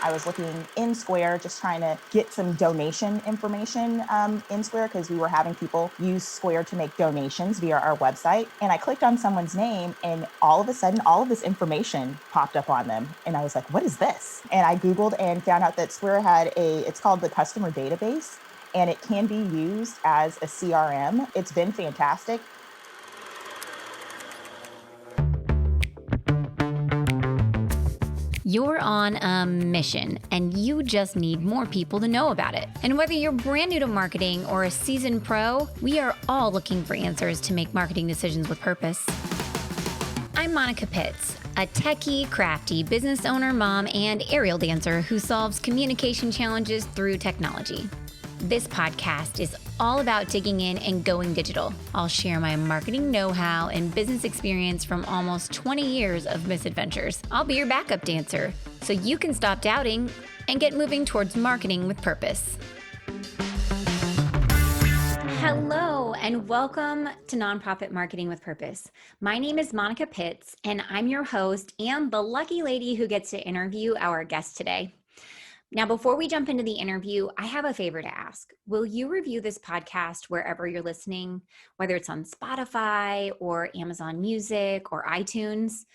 I was looking in Square, just trying to get some donation information in Square because we were having people use Square to make donations via our website. And I clicked on someone's name and all of a sudden, all of this information popped up on them. And I was like, what is this? And I Googled and found out that Square had it's called the customer database, and it can be used as a CRM. It's been fantastic. You're on a mission, and you just need more people to know about it. And whether you're brand new to marketing or a seasoned pro, we are all looking for answers to make marketing decisions with purpose. I'm Monica Pitts, a techie, crafty business owner, mom, and aerial dancer who solves communication challenges through technology. This podcast is all about digging in and going digital. I'll share my marketing know-how and business experience from almost 20 years of misadventures. I'll be your backup dancer, so you can stop doubting and get moving towards marketing with purpose. Hello, and welcome to Nonprofit Marketing with Purpose. My name is Monica Pitts, and I'm your host and the lucky lady who gets to interview our guest today. Now, before we jump into the interview, I have a favor to ask. Will you review this podcast wherever you're listening, whether it's on Spotify or Amazon Music or iTunes?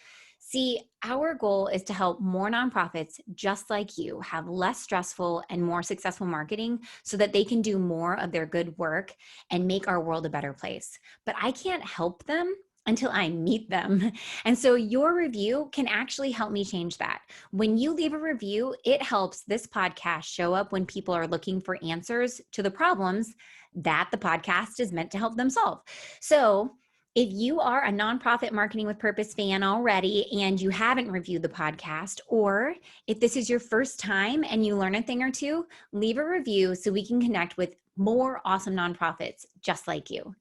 See, our goal is to help more nonprofits just like you have less stressful and more successful marketing so that they can do more of their good work and make our world a better place. But I can't help them until I meet them. And so your review can actually help me change that. When you leave a review, it helps this podcast show up when people are looking for answers to the problems that the podcast is meant to help them solve. So if you are a Nonprofit Marketing with Purpose fan already and you haven't reviewed the podcast, or if this is your first time and you learn a thing or two, leave a review so we can connect with more awesome nonprofits just like you.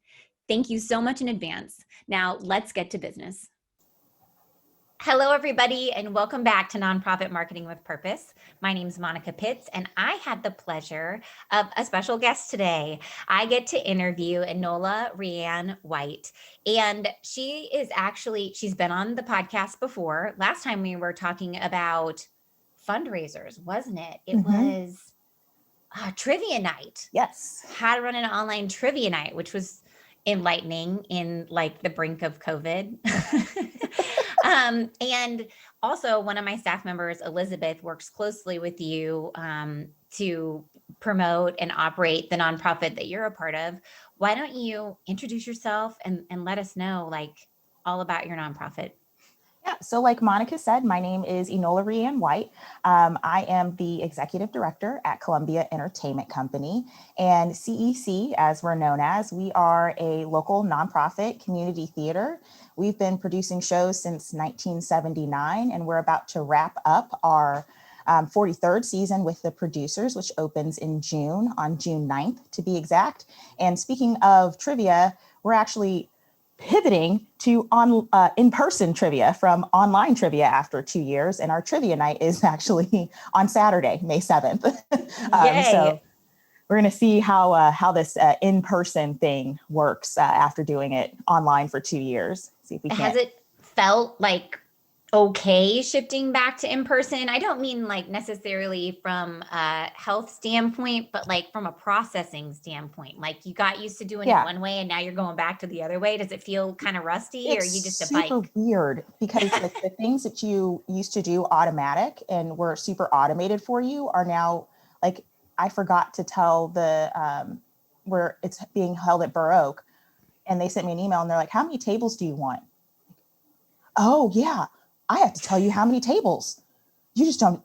Thank you so much in advance. Now let's get to business. Hello, everybody, and welcome back to Nonprofit Marketing with Purpose. My name is Monica Pitts, and I had the pleasure of a special guest today. I get to interview Enola White, and she's been on the podcast before. Last time we were talking about fundraisers, wasn't it? It was trivia night. Yes. How to run an online trivia night, which was enlightening in like the brink of COVID. And also one of my staff members, Elizabeth, works closely with you to promote and operate the nonprofit that you're a part of. Why don't you introduce yourself and let us know like all about your nonprofit? Yeah, so like Monica said, my name is Enola White. I am the executive director at Columbia Entertainment Company, and CEC, as we're known as, we are a local nonprofit community theater. We've been producing shows since 1979, and we're about to wrap up our 43rd season with the producers, which opens in June, on June 9th to be exact. And speaking of trivia, we're actually pivoting to in-person trivia from online trivia after 2 years. And our trivia night is actually on Saturday, May 7th. So we're going to see how this in-person thing works after doing it online for 2 years. See if we can. Has it felt like okay shifting back to in-person? I don't mean like necessarily from a health standpoint, but like from a processing standpoint. Like you got used to doing it one way and now you're going back to the other way. Does it feel kind of rusty, or are you just a bike? It's super weird because the things that you used to do automatic and were super automated for you are now like, I forgot to tell the where it's being held at Burr Oak, and they sent me an email and they're like, how many tables do you want? Oh yeah, I have to tell you how many tables. You just don't,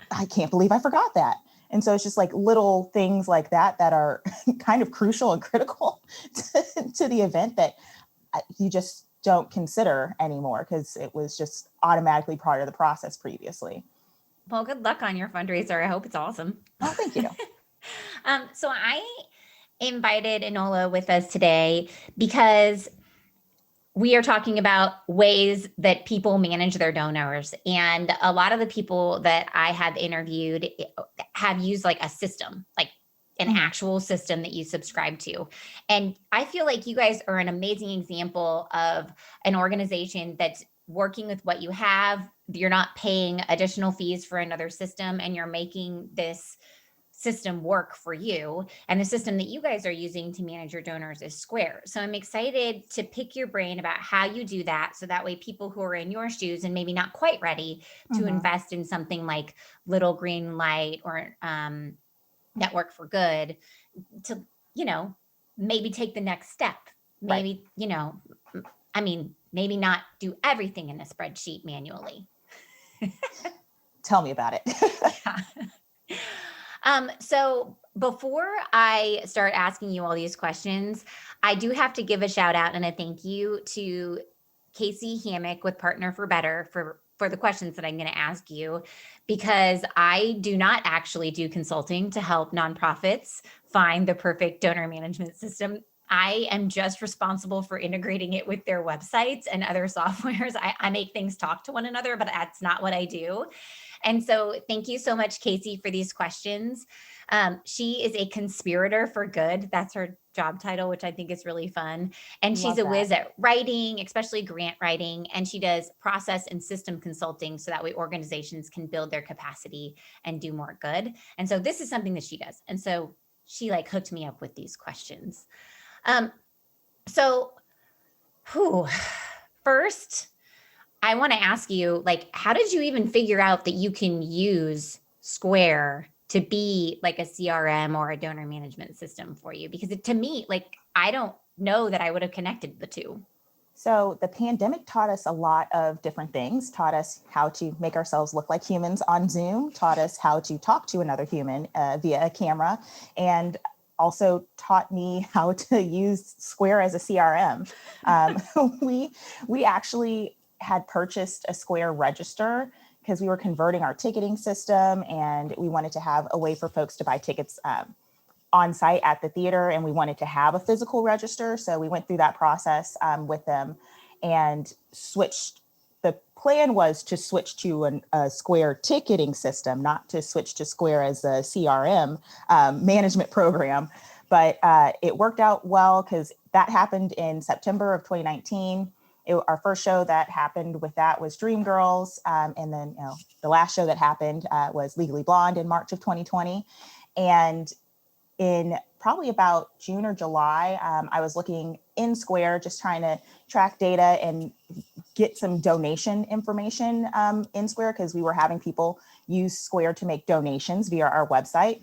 I can't believe I forgot that. And so it's just like little things like that are kind of crucial and critical to the event that you just don't consider anymore because it was just automatically part of the process previously. Well, good luck on your fundraiser. I hope it's awesome. Oh, thank you. So I invited Enola with us today because we are talking about ways that people manage their donors. And a lot of the people that I have interviewed have used like a system, like an actual system that you subscribe to. And I feel like you guys are an amazing example of an organization that's working with what you have. You're not paying additional fees for another system, and you're making this system work for you. And the system that you guys are using to manage your donors is Square. So I'm excited to pick your brain about how you do that. So that way people who are in your shoes and maybe not quite ready to invest in something like Little Green Light or Network for Good to, maybe take the next step. Right. Maybe, maybe not do everything in a spreadsheet manually. Tell me about it. So before I start asking you all these questions, I do have to give a shout out and a thank you to Casey Hammock with Partner for Better for the questions that I'm going to ask you, because I do not actually do consulting to help nonprofits find the perfect donor management system. I am just responsible for integrating it with their websites and other softwares. I make things talk to one another, but that's not what I do. And so thank you so much, Casey, for these questions. She is a conspirator for good. That's her job title, which I think is really fun. And she's a whiz at writing, especially grant writing. And she does process and system consulting so that way organizations can build their capacity and do more good. And so this is something that she does. And so she hooked me up with these questions. First, I want to ask you, how did you even figure out that you can use Square to be like a CRM or a donor management system for you? Because to me, I don't know that I would have connected the two. So the pandemic taught us a lot of different things, taught us how to make ourselves look like humans on Zoom, taught us how to talk to another human via a camera, and also taught me how to use Square as a CRM. We actually had purchased a Square register because we were converting our ticketing system and we wanted to have a way for folks to buy tickets on site at the theater, and we wanted to have a physical register. So we went through that process with them and switched. The plan was to switch to a Square ticketing system, not to switch to Square as a CRM management program. But it worked out well because that happened in September of 2019. Our first show that happened with that was Dreamgirls. And then the last show that happened was Legally Blonde in March of 2020. And in probably about June or July, I was looking in Square, just trying to track data and get some donation information in Square because we were having people use Square to make donations via our website.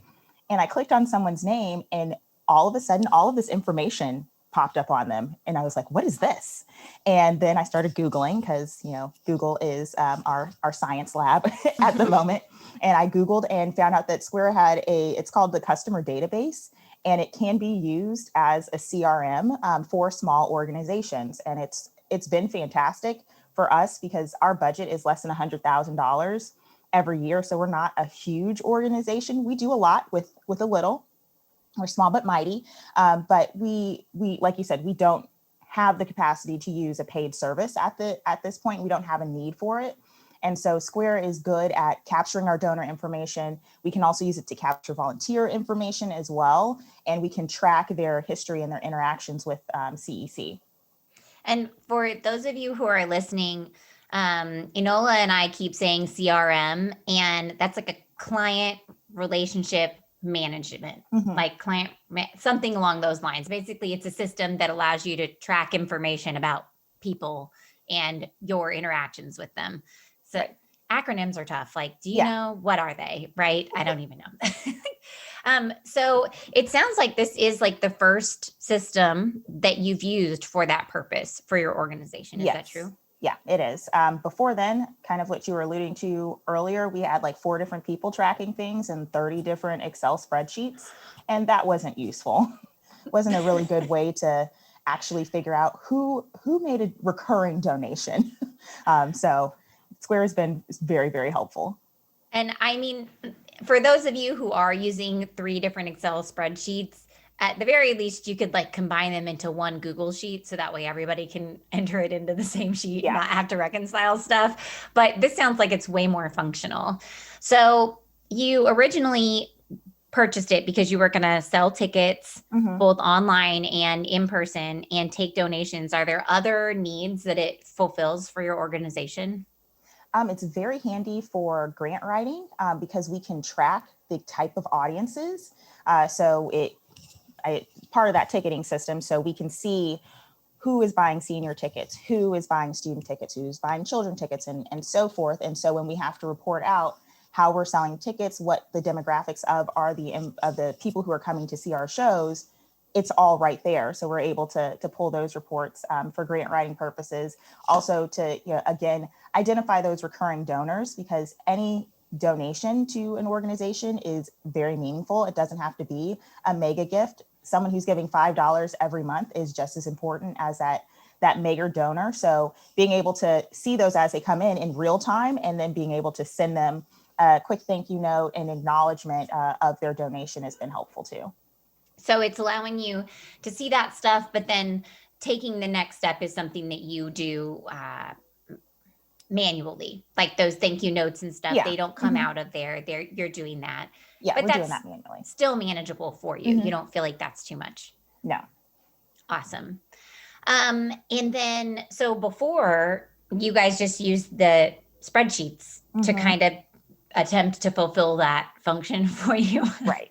And I clicked on someone's name and all of a sudden, all of this information popped up on them. And I was like, what is this? And then I started Googling because, Google is our science lab at the moment. And I Googled and found out that Square had it's called the customer database, and it can be used as a CRM for small organizations. And it's been fantastic for us because our budget is less than $100,000 every year. So we're not a huge organization. We do a lot with a little. We're small but mighty, but we like you said, we don't have the capacity to use a paid service at this point. We don't have a need for it. And so Square is good at capturing our donor information. We can also use it to capture volunteer information as well. And we can track their history and their interactions with CEC. And for those of you who are listening, Enola and I keep saying CRM, and that's like a client relationship management, like something along those lines. Basically, it's a system that allows you to track information about people and your interactions with them. So acronyms are tough. Do you know, what are they? Right? I don't even know. So it sounds like this is the first system that you've used for that purpose for your organization. Is that true? Yeah, it is. Before then, kind of what you were alluding to earlier, we had 4 different people tracking things and 30 different Excel spreadsheets, and that wasn't useful. It wasn't a really good way to actually figure out who made a recurring donation. So Square has been very, very helpful. And I mean, for those of you who are using 3 different Excel spreadsheets, at the very least, you could combine them into one Google sheet. So that way everybody can enter it into the same sheet, and not have to reconcile stuff. But this sounds like it's way more functional. So you originally purchased it because you were going to sell tickets Mhm. both online and in person and take donations, are there other needs that it fulfills for your organization? It's very handy for grant writing because we can track the type of audiences. So part of that ticketing system, so we can see who is buying senior tickets, who is buying student tickets, who's buying children tickets, and so forth. And so when we have to report out how we're selling tickets, what the demographics of the people who are coming to see our shows, it's all right there. So we're able to pull those reports for grant writing purposes. Also to, again, identify those recurring donors, because any donation to an organization is very meaningful. It doesn't have to be a mega gift. Someone who's giving $5 every month is just as important as that mega donor. So being able to see those as they come in real time, and then being able to send them a quick thank you note and acknowledgement of their donation has been helpful too. So it's allowing you to see that stuff, but then taking the next step is something that you do manually, like those thank you notes and stuff. Yeah. They don't come Mm-hmm. out of there. You're doing that, Yeah, but we're doing that's that manually. still manageable for you. Mm-hmm. You don't feel like that's too much. No. Awesome. And then, so before, you guys just used the spreadsheets to Mm-hmm. kind of attempt to fulfill that function for you. Right.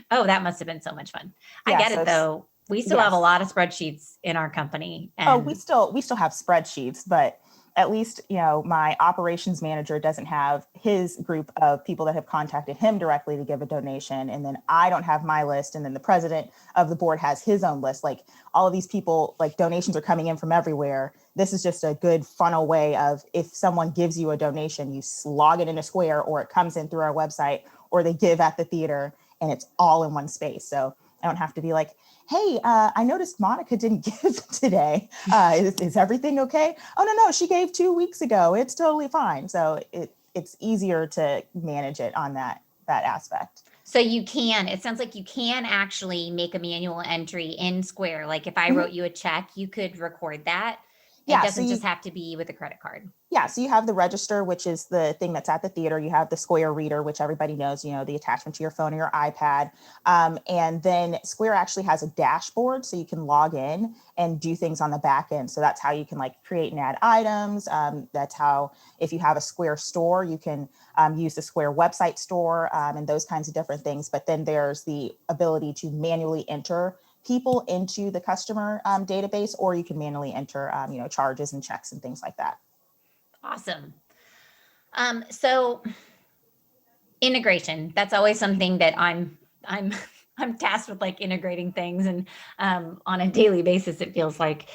Oh, that must have been so much fun. I Yeah. get it So though. We still have a yes. lot of spreadsheets in our company, Oh, and we still have spreadsheets, but at least, my operations manager doesn't have his group of people that have contacted him directly to give a donation. And then I don't have my list. And then the president of the board has his own list. Like, all of these people, like, donations are coming in from everywhere. This is just a good funnel way of, if someone gives you a donation, you log it in a Square, or it comes in through our website, or they give at the theater, and it's all in one space. So I don't have to be like, hey, I noticed Monica didn't give today. Is everything okay? Oh, no, she gave 2 weeks ago. It's totally fine. So it's easier to manage it on that aspect. so it sounds like you can actually make a manual entry in Square. Like if I Mhm. wrote you a check, you could record that. It Yeah. So doesn't just have to be with a credit card. you have the register, which is the thing that's at the theater. You have the Square reader, which everybody knows, the attachment to your phone or your iPad. And then Square actually has a dashboard, so you can log in and do things on the back end. So that's how you can, like, create and add items. That's how, if you have a Square store, you can use the Square website store, and those kinds of different things. But then there's the ability to manually enter people into the customer database, or you can manually enter, charges and checks and things like that. Awesome. So integration, that's always something that I'm I'm tasked with, like, integrating things, and on a daily basis it feels like.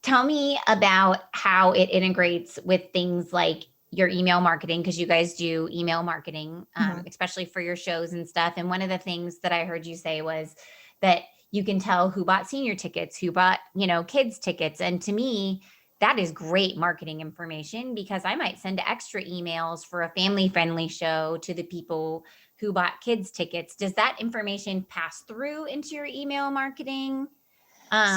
Tell me about how it integrates with things like your email marketing, because you guys do email marketing, Mhm. especially for your shows and stuff. And one of the things that I heard you say was that you can tell who bought senior tickets, who bought, kids tickets. And to me, that is great marketing information, because I might send extra emails for a family friendly show to the people who bought kids tickets. Does that information pass through into your email marketing?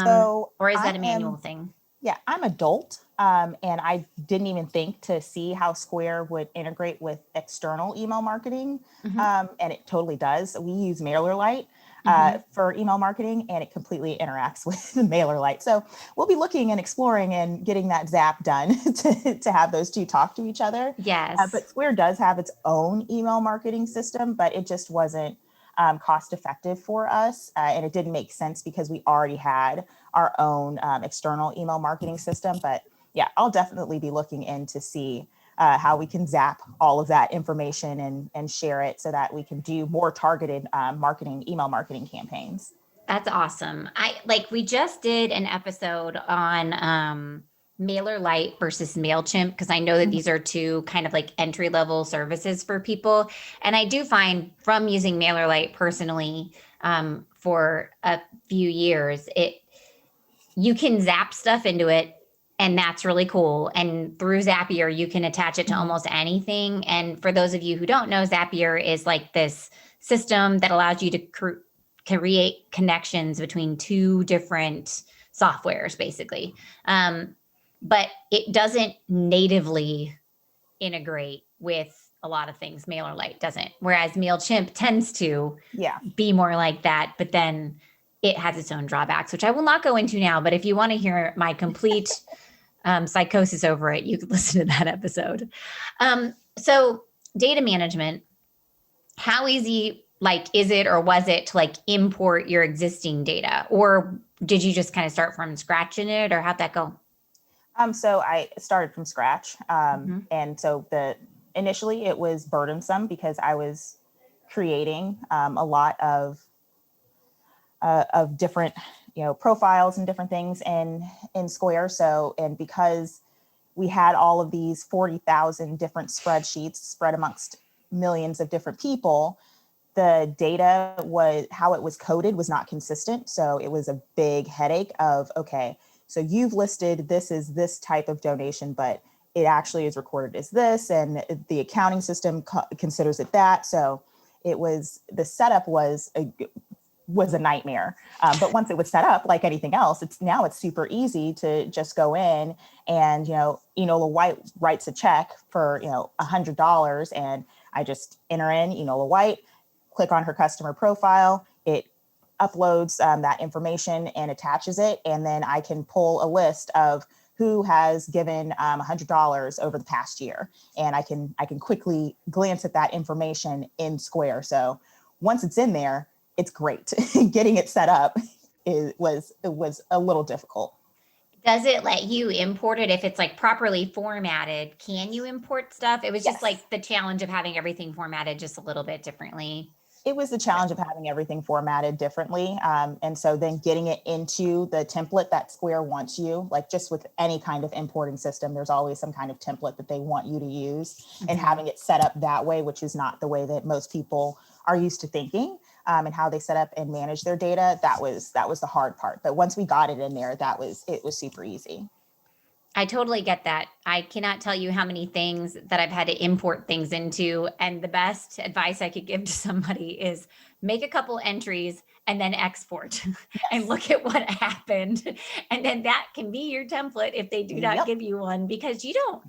So Or is that I a manual am, thing? yeah, I'm adult, and I didn't even think to see how Square would integrate with external email marketing, Mhm, and it totally does. We use MailerLite mhm. for email marketing, and it completely interacts with MailerLite. So we'll be looking and exploring and getting that zap done to have those two talk to each other. Yes, But Square does have its own email marketing system, but it just wasn't cost effective for us, and it didn't make sense because we already had our own external email marketing system. But yeah, I'll definitely be looking in to see how we can zap all of that information and share it so that we can do more targeted email marketing campaigns. that's awesome. We just did an episode on MailerLite versus MailChimp, because I know that Mhm. these are two kind of like entry level services for people. And I do find, from using MailerLite personally, for a few years, you can zap stuff into it, and that's really cool. And through Zapier, you can attach it to Mhm. almost anything. And for those of you who don't know, Zapier is like this system that allows you to create connections between two different softwares, basically. But it doesn't natively integrate with a lot of things. MailerLite doesn't, whereas MailChimp tends to Yeah. be more like that, but then it has its own drawbacks, which I will not go into now. But if you want to hear my complete psychosis over it, you could listen to that episode. So data management, how easy is it or was it to import your existing data, or did you just kind of start from scratch in it, or how'd that go? So I started from scratch. Mhm. And so initially it was burdensome because I was creating a lot of different, profiles and different things in Square. So, and because we had all of these 40,000 different spreadsheets spread amongst millions of different people, the data was how it was coded was not consistent. So it was a big headache of, okay, so you've listed this is this type of donation, but it actually is recorded as this, and the accounting system considers it that. So the setup was a nightmare. But once it was set up, like anything else, it's super easy to just go in and, Enola White writes a check for, $100, and I just enter in Enola White, click on her customer profile. It uploads that information and attaches it. And then I can pull a list of who has given $100 over the past year. And I can quickly glance at that information in Square. So once it's in there, it's great. Getting it set up was a little difficult. Does it let you import it if it's properly formatted? Can you import stuff? It was just Yes. the challenge of having everything formatted just a little bit differently. It was the challenge of having everything formatted differently. And so then getting it into the template that Square wants you, like just with any kind of importing system, there's always some kind of template that they want you to use, and having it set up that way, which is not the way that most people are used to thinking, and how they set up and manage their data. That was the hard part. But once we got it in there, it was super easy. I totally get that. I cannot tell you how many things that I've had to import things into. And the best advice I could give to somebody is make a couple entries and then export and Yes. look at what happened. And then that can be your template if they do not Yep. give you one, because you don't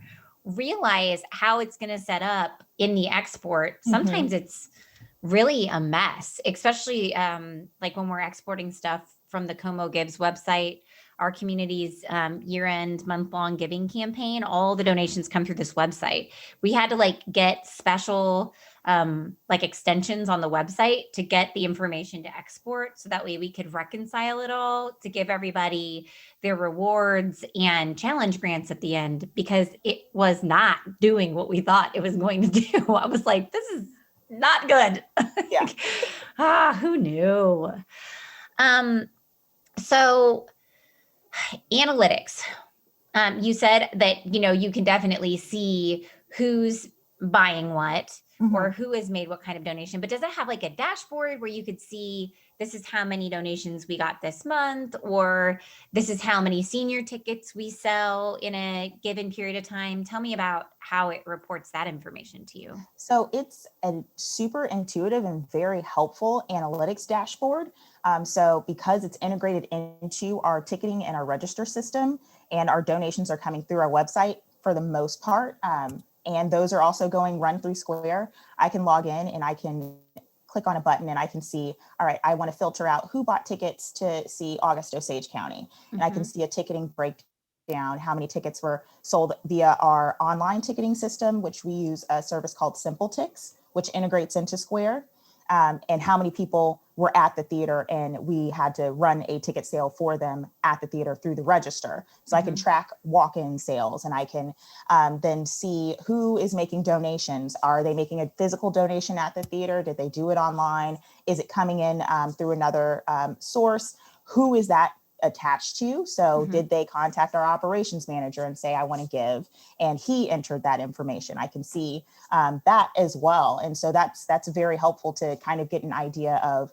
realize how it's going to set up in the export. Mm-hmm. Sometimes it's really a mess, especially when we're exporting stuff from the Como Gives website, our community's year-end month-long giving campaign. All the donations come through this website. We had to get special extensions on the website to get the information to export, so that way we could reconcile it all to give everybody their rewards and challenge grants at the end, because it was not doing what we thought it was going to do. I was like, this is not good. Yeah. Who knew? So analytics. You said that, you can definitely see who's buying what, Mm-hmm. or who has made what kind of donation, but does it have a dashboard where you could see this is how many donations we got this month, or this is how many senior tickets we sell in a given period of time? Tell me about how it reports that information to you. So it's a super intuitive and very helpful analytics dashboard. So because it's integrated into our ticketing and our register system, and our donations are coming through our website for the most part, and those are also going run through Square, I can log in and I can click on a button and I can see, all right, I want to filter out who bought tickets to see August Osage County. And I can see a ticketing breakdown, how many tickets were sold via our online ticketing system, which we use a service called SimpleTix, which integrates into Square, and how many people were at the theater, and we had to run a ticket sale for them at the theater through the register. So I can track walk-in sales, and I can then see who is making donations. Are they making a physical donation at the theater? Did they do it online? Is it coming in through another source? Who is that attached to? So did they contact our operations manager and say, I want to give, and he entered that information? I can see that as well. And so that's very helpful to kind of get an idea of,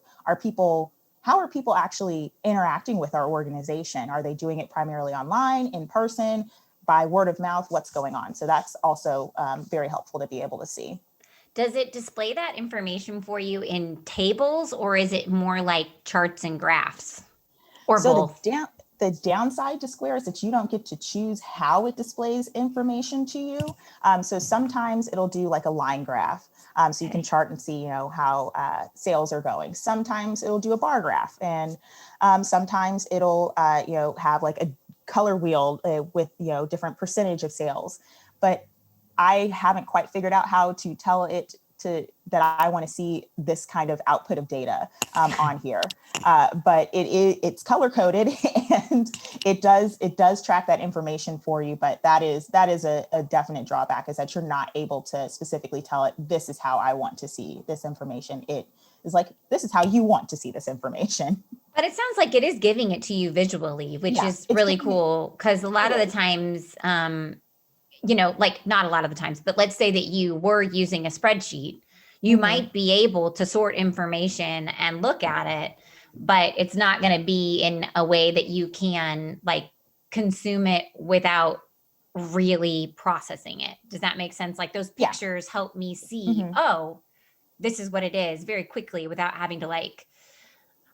how are people actually interacting with our organization? Are they doing it primarily online, in person, by word of mouth? What's going on? So that's also very helpful to be able to see. Does it display that information for you in tables, or is it more like charts and graphs, or So both? The downside to Square is that you don't get to choose how it displays information to you. So sometimes it'll do like a line graph. So you can chart and see, how sales are going. Sometimes it'll do a bar graph, and sometimes it'll, have like a color wheel with, different percentage of sales. But I haven't quite figured out how to tell it that I want to see this kind of output of data on here. But it's color coded and it does track that information for you. But that is a definite drawback, is that you're not able to specifically tell it, this is how I want to see this information. It is like, this is how you want to see this information. But it sounds like it is giving it to you visually, which is really cool, because a lot of the times, like not a lot of the times, but let's say that you were using a spreadsheet, you might be able to sort information and look at it, but it's not going to be in a way that you can like consume it without really processing it. Does that make sense? Like those pictures help me see, oh, this is what it is very quickly without having to like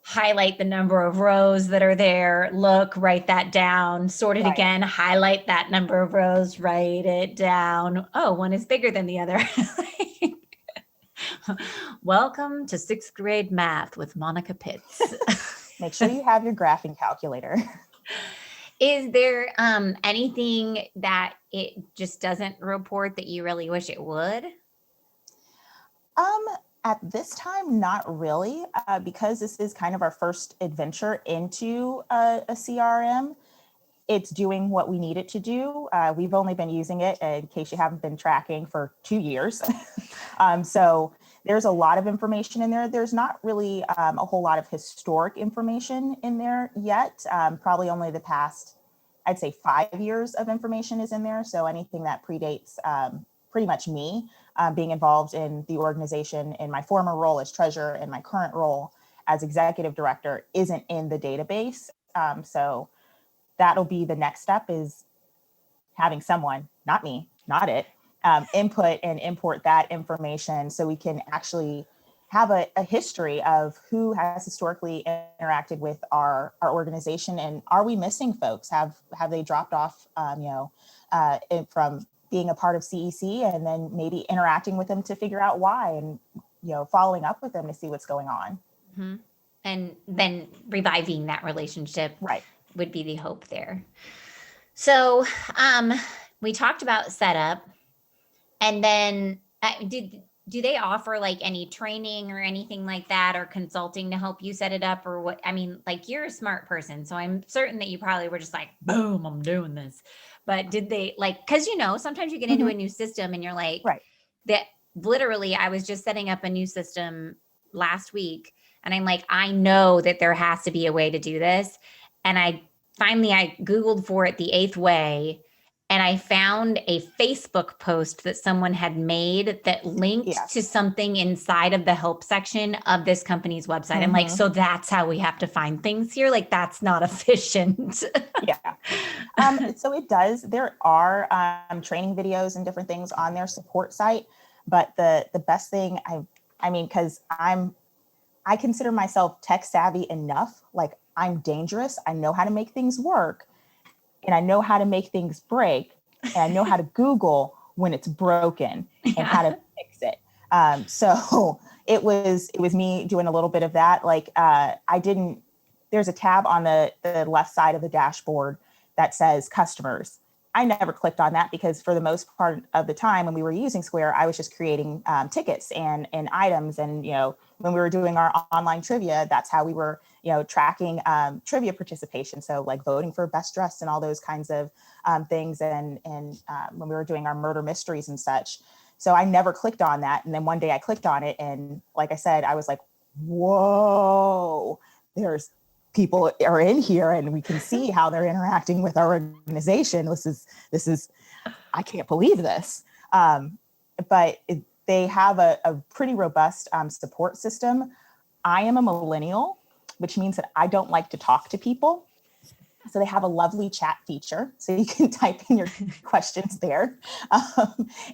highlight the number of rows that are there, look, write that down, sort it again, highlight that number of rows, write it down. Oh, one is bigger than the other. Welcome to 6th grade math with Monica Pitts. Make sure you have your graphing calculator. Is there anything that it just doesn't report that you really wish it would? At this time, not really, because this is kind of our first adventure into a CRM. It's doing what we need it to do. We've only been using it, in case you haven't been tracking, for 2 years. So there's a lot of information in there. There's not really a whole lot of historic information in there yet. Probably only the past, I'd say 5 years of information is in there. So anything that predates pretty much me being involved in the organization in my former role as treasurer and my current role as executive director isn't in the database. So that'll be the next step, is having someone, not me, not it, input and import that information so we can actually have a history of who has historically interacted with our organization, and are we missing folks? Have they dropped off, from being a part of CEC, and then maybe interacting with them to figure out why, and following up with them to see what's going on. And then reviving that relationship would be the hope there. So we talked about setup, and then do they offer like any training or anything like that, or consulting to help you set it up, or what? I mean, like, you're a smart person, so I'm certain that you probably were just like, boom, I'm doing this. But did they, like, because sometimes you get into a new system and you're like, that literally, I was just setting up a new system last week, and I'm like, I know that there has to be a way to do this. And I Googled for it the 8th way, and I found a Facebook post that someone had made that linked to something inside of the help section of this company's website. I'm like, so that's how we have to find things here? Like, that's not efficient. So it does. There are training videos and different things on their support site. But the best thing, because I consider myself tech savvy enough, like, I'm dangerous. I know how to make things work, and I know how to make things break, and I know how to Google when it's broken and how to fix it. So it was me doing a little bit of that. Like, there's a tab on the left side of the dashboard that says customers. I never clicked on that, because for the most part of the time when we were using Square, I was just creating tickets and items. And, when we were doing our online trivia, that's how we were, tracking trivia participation. So like voting for best dress and all those kinds of things. And when we were doing our murder mysteries and such. So I never clicked on that. And then one day I clicked on it. And like I said, I was like, whoa, there's people are in here, and we can see how they're interacting with our organization. This is, I can't believe this. But they have a pretty robust support system. I am a millennial, which means that I don't like to talk to people. So they have a lovely chat feature, so you can type in your questions there.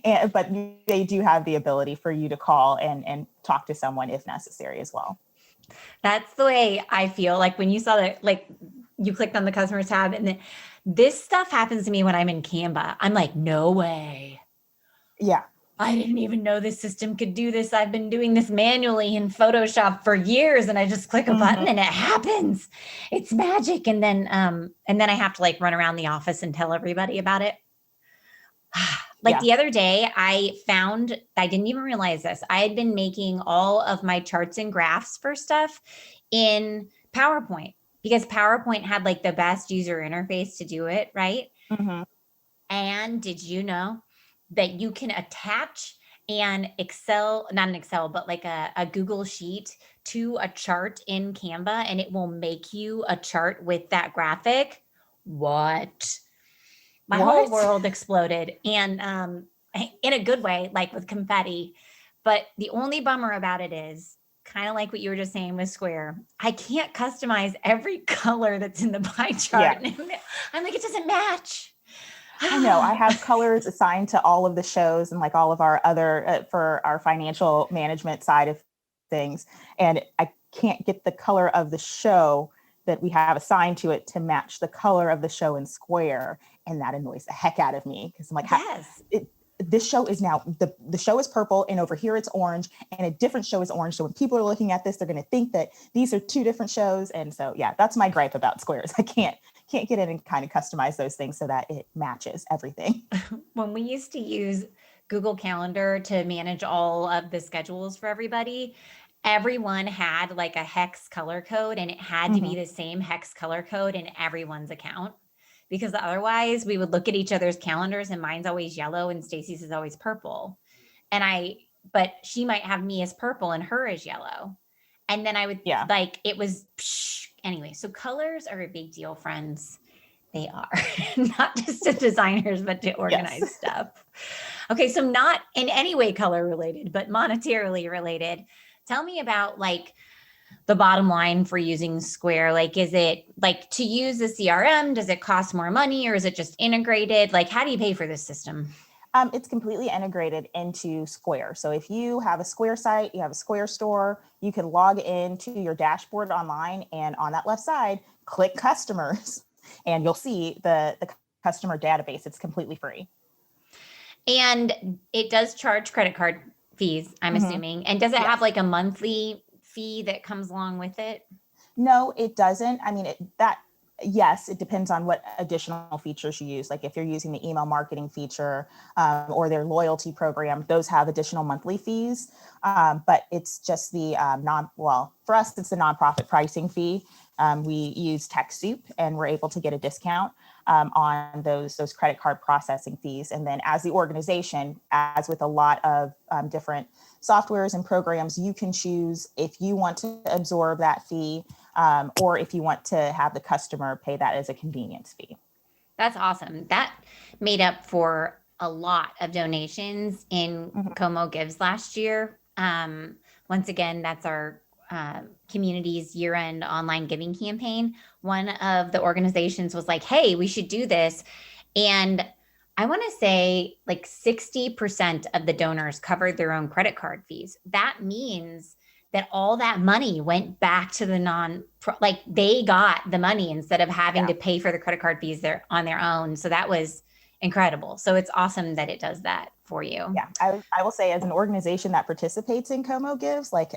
But they do have the ability for you to call and talk to someone if necessary as well. That's the way I feel. Like, when you saw that, like, you clicked on the customers tab, and then this stuff happens to me when I'm in Canva. I'm like, no way. Yeah. I didn't even know this system could do this. I've been doing this manually in Photoshop for years, and I just click a button and it happens. It's magic. And then I have to like run around the office and tell everybody about it. Like Yeah. the other day, I found, I didn't even realize this. I had been making all of my charts and graphs for stuff in PowerPoint because PowerPoint had like the best user interface to do it, right? Hmm. And did you know that you can attach an Excel, not an Excel, but like a Google Sheet to a chart in Canva and it will make you a chart with that graphic? What? My whole What? world exploded, and in a good way, like with confetti. But the only bummer about it is kind of like what you were just saying with Square. I can't customize every color that's in the pie chart. Yeah. I'm like, it doesn't match. I know. I have colors assigned to all of the shows and like all of our other for our financial management side of things. And I can't get the color of the show that we have assigned to it to match the color of the show in Square. And that annoys the heck out of me because I'm like, Yes. this show is now the show is purple and over here it's orange and a different show is orange. So when people are looking at this, they're going to think that these are two different shows. And so, yeah, that's my gripe about Squares. I can't get in and kind of customize those things so that it matches everything. When we used to use Google Calendar to manage all of the schedules for everybody, everyone had like a hex color code and it had to be Mm-hmm. the same hex color code in everyone's account because otherwise we would look at each other's calendars and mine's always yellow and Stacy's is always purple. And but she might have me as purple and her as yellow. And then I would Yeah. like, it was anyway. So colors are a big deal, friends. They are not just to designers, but to organize Yes. stuff. Okay, so not in any way color related, but monetarily related. Tell me about like the bottom line for using Square. Like, is it like to use the CRM? Does it cost more money or is it just integrated? Like, how do you pay for this system? It's completely integrated into Square. So if you have a Square site, you have a Square store, you can log into your dashboard online and on that left side, click customers and you'll see the customer database. It's completely free. And it does charge credit card fees, I'm Mm-hmm. assuming. And does it have Yes. like a monthly fee that comes along with it? No, it doesn't. I mean, yes, it depends on what additional features you use. Like if you're using the email marketing feature or their loyalty program, those have additional monthly fees. But it's just the for us, it's the nonprofit pricing fee. We use TechSoup and we're able to get a discount on those credit card processing fees. And then as the organization, as with a lot of different softwares and programs, you can choose if you want to absorb that fee or if you want to have the customer pay that as a convenience fee. That's awesome. That made up for a lot of donations in Mm-hmm. Como Gives last year. Once again, that's our community's year-end online giving campaign. One of the organizations was like, hey, we should do this. And I want to say like 60% of the donors covered their own credit card fees. That means that all that money went back to the like they got the money instead of having Yeah. to pay for the credit card fees there on their own. So that was incredible. So it's awesome that it does that for you. Yeah, I will say as an organization that participates in Como Gives, like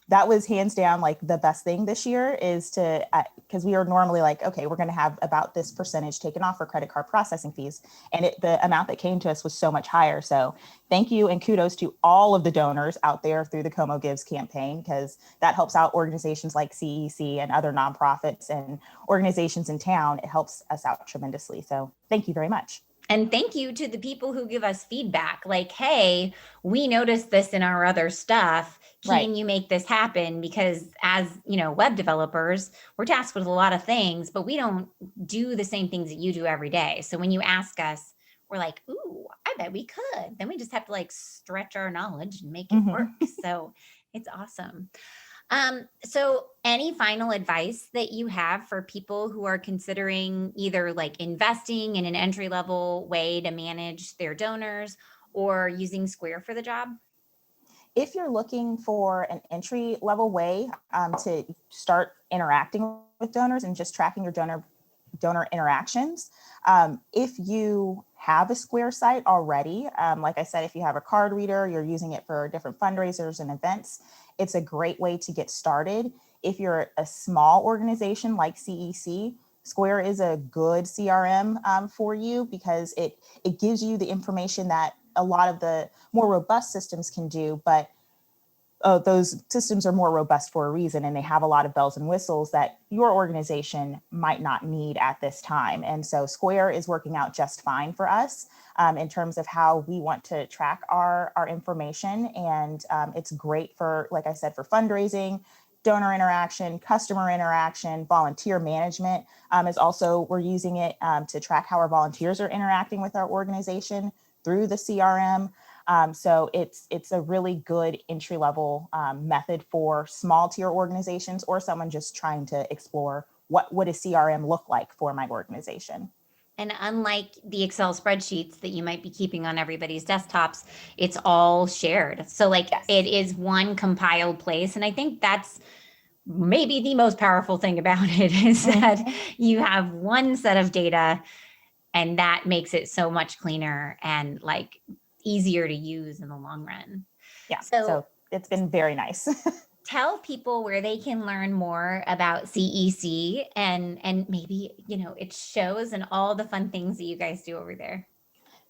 that was hands down like the best thing this year is to because we are normally like, okay, we're going to have about this percentage taken off for credit card processing fees, and the amount that came to us was so much higher. So thank you and kudos to all of the donors out there through the Como Gives campaign, because that helps out organizations like CEC and other nonprofits and organizations in town. It helps us out tremendously. So thank you very much. And thank you to the people who give us feedback like, hey, we noticed this in our other stuff. Can Right. you make this happen? Because as web developers, we're tasked with a lot of things, but we don't do the same things that you do every day. So when you ask us, we're like, ooh, I bet we could. Then we just have to like stretch our knowledge and make it Mm-hmm. work. So it's awesome. So any final advice that you have for people who are considering either like investing in an entry level way to manage their donors or using Square for the job? If you're looking for an entry level way to start interacting with donors and just tracking your donor interactions, if you have a Square site already, like I said, if you have a card reader, you're using it for different fundraisers and events, it's a great way to get started. If you're a small organization like CEC, Square is a good CRM for you because it gives you the information that a lot of the more robust systems can do, but those systems are more robust for a reason, and they have a lot of bells and whistles that your organization might not need at this time. And so Square is working out just fine for us in terms of how we want to track our information. And it's great for, like I said, for fundraising, donor interaction, customer interaction, volunteer management is also, we're using it to track how our volunteers are interacting with our organization through the CRM. So it's a really good entry level method for small tier organizations or someone just trying to explore what does CRM look like for my organization. And unlike the Excel spreadsheets that you might be keeping on everybody's desktops, it's all shared. So like Yes. it is one compiled place. And I think that's maybe the most powerful thing about it is that you have one set of data, and that makes it so much cleaner and like easier to use in the long run. Yeah, So so it's been very nice. tell people where they can learn more about CEC and maybe, it shows and all the fun things that you guys do over there.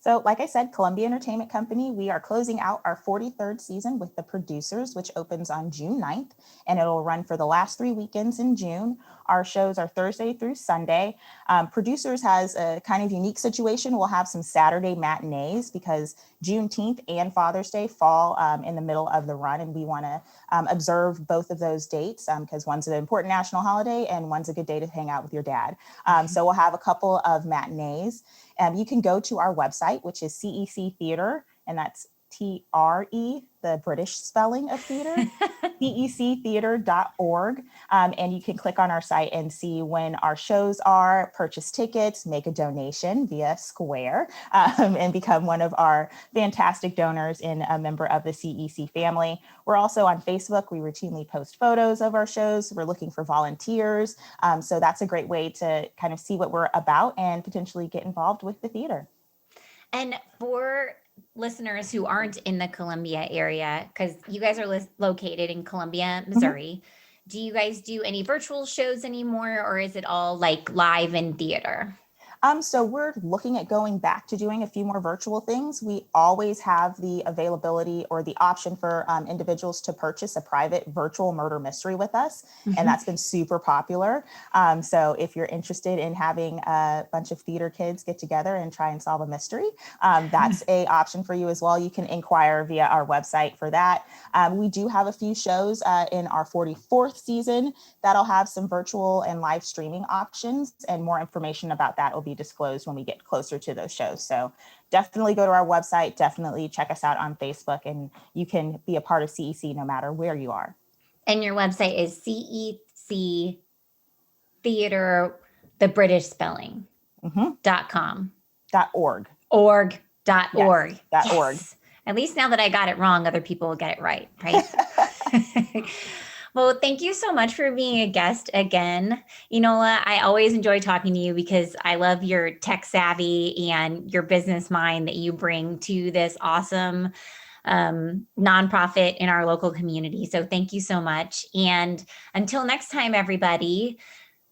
So, like I said, Columbia Entertainment Company, we are closing out our 43rd season with The Producers, which opens on June 9th, and it'll run for the last 3 weekends in June. Our shows are Thursday through Sunday. Producers has a kind of unique situation. We'll have some Saturday matinees because Juneteenth and Father's Day fall in the middle of the run, and we want to observe both of those dates because one's an important national holiday and one's a good day to hang out with your dad. So we'll have a couple of matinees. You can go to our website, which is CEC Theater, and that's TRE, the British spelling of theater, cectheater.org. And you can click on our site and see when our shows are, purchase tickets, make a donation via Square, and become one of our fantastic donors and a member of the CEC family. We're also on Facebook. We routinely post photos of our shows. We're looking for volunteers. So that's a great way to kind of see what we're about and potentially get involved with the theater. And for listeners who aren't in the Columbia area, because you guys are located in Columbia, Missouri, do you guys do any virtual shows anymore, or is it all like live in theater? So we're looking at going back to doing a few more virtual things. We always have the availability or the option for individuals to purchase a private virtual murder mystery with us. And that's been super popular. So if you're interested in having a bunch of theater kids get together and try and solve a mystery, that's a option for you as well. You can inquire via our website for that. We do have a few shows in our 44th season that'll have some virtual and live streaming options, and more information about that will be disclosed when we get closer to those shows. So definitely go to our website, definitely check us out on Facebook, and you can be a part of CEC no matter where you are. And your website is CEC Theater, the British spelling, .com. .org. .org. Yes, Yes. .org. At least now that I got it wrong, other people will get it right? Well, thank you so much for being a guest again. Enola, I always enjoy talking to you because I love your tech savvy and your business mind that you bring to this awesome nonprofit in our local community. So thank you so much. And until next time, everybody,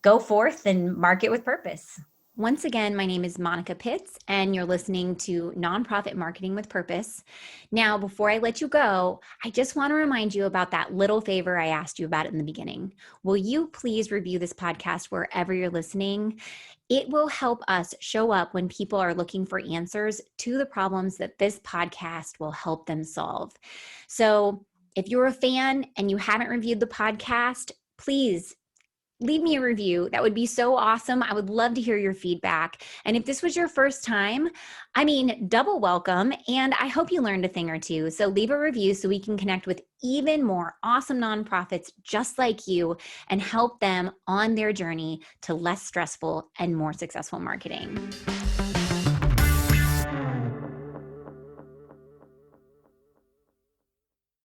go forth and market with purpose. Once again, my name is Monica Pitts, and you're listening to Nonprofit Marketing with Purpose. Now, before I let you go, I just want to remind you about that little favor I asked you about in the beginning. Will you please review this podcast wherever you're listening? It will help us show up when people are looking for answers to the problems that this podcast will help them solve. So if you're a fan and you haven't reviewed the podcast, please leave me a review. That would be so awesome. I would love to hear your feedback. And if this was your first time, double welcome. And I hope you learned a thing or two. So leave a review so we can connect with even more awesome nonprofits just like you and help them on their journey to less stressful and more successful marketing.